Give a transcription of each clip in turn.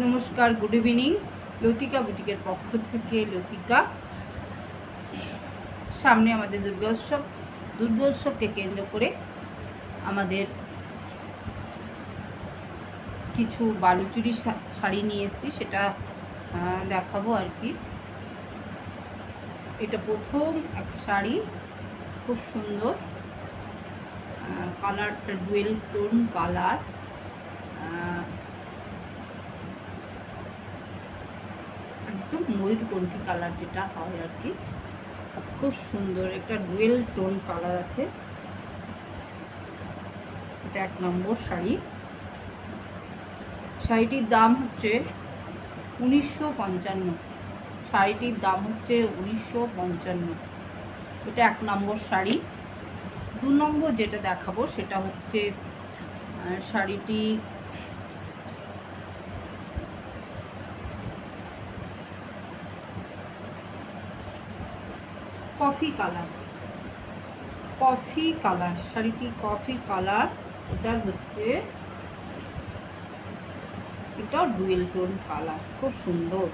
নমস্কার, good evening. লতিকা বুটিকের পক্ষ থেকে লতিকা। সামনে আমাদের দুর্গোৎসবকে কেন্দ্র করে আমাদের কিছু বালুচুরি শাড়ি নিয়ে এসেছি, সেটা দেখাবো আর কি। এটা প্রথম একটা শাড়ি, খুব সুন্দর কালারটা ডুয়েল টোন কালার, একদম ময়ূরকণ্ঠী কালার যেটা হয় আর কি, খুব সুন্দর একটা ডুয়েল টোন কালার আছে। এটা 1 নম্বর শাড়ি। শাড়িটির দাম হচ্ছে 1955। শাড়িটির দাম হচ্ছে 1955। এটা 1 নম্বর শাড়ি। 2 নম্বর যেটা দেখাবো সেটা হচ্ছে শাড়িটি কফি কালার, শাড়িটি কফি কালার। এটা হচ্ছে এটা ডুয়েল টোন কালার, খুব সুন্দর।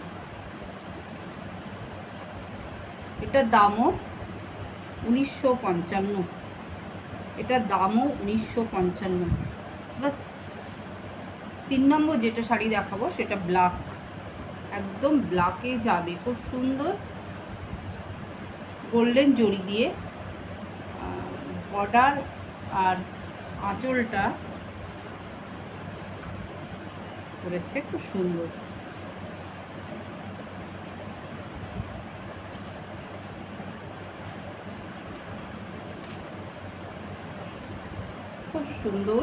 এটার দামও 1955। এটার দামও 1955। বাস 3 নম্বর যেটা শাড়ি দেখাবো সেটা ব্ল্যাক, একদম ব্ল্যাকে যাবে, খুব সুন্দর গোল্ডেন জড়ি দিয়ে বর্ডার আর আঁচলটা করেছে, খুব সুন্দর। খুব সুন্দর,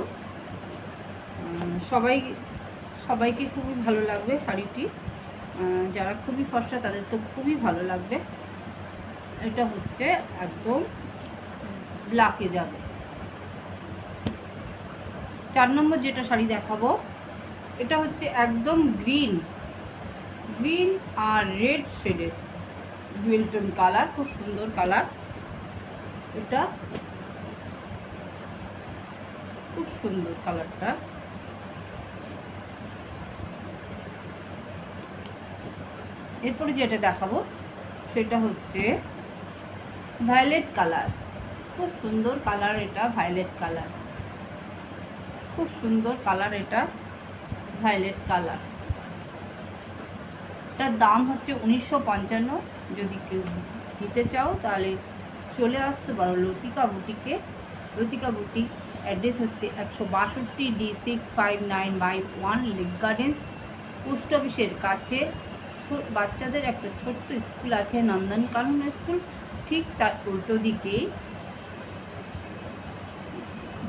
সবাইকে খুবই ভালো লাগবে শাড়িটি। যারা খুবই ফর্সা তাদের তো খুবই ভালো লাগবে। এটা হচ্ছে একদম ব্ল্যাকে যাবে। 4 নম্বর যেটা শাড়ি দেখাবো এটা হচ্ছে একদম গ্রিন আর রেড শেডের ডুয়েল টোন কালার, খুব সুন্দর কালার। এটা খুব সুন্দর কালারটা। এরপরে যেটা দেখাবো সেটা হচ্ছে ভায়োলেট কালার, খুব সুন্দর কালার। এটা ভায়োলেট কালার, খুব সুন্দর কালার। এটা ভায়োলেট কালার। এটার দাম হচ্ছে 1955। যদি কেউ নিতে চাও তাহলে চলে আসতে পারো লতিকা বুটিকে। লতিকা বুটিক অ্যাড্রেস হচ্ছে 162D659/1 লেক গার্ডেন্স, পোস্ট অফিসের কাছে। বাচ্চাদের একটা ছোট্ট স্কুল আছে, নন্দনকানন স্কুল, ঠিক তার উল্টো দিকেই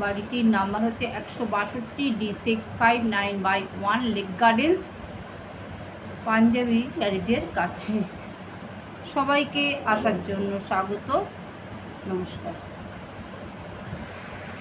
বাড়িটির নাম্বার হচ্ছে 162D659/1 লেক গার্ডেন্স, পাঞ্জাবি গ্যারেজের কাছে। সবাইকে আসার জন্য স্বাগত। নমস্কার।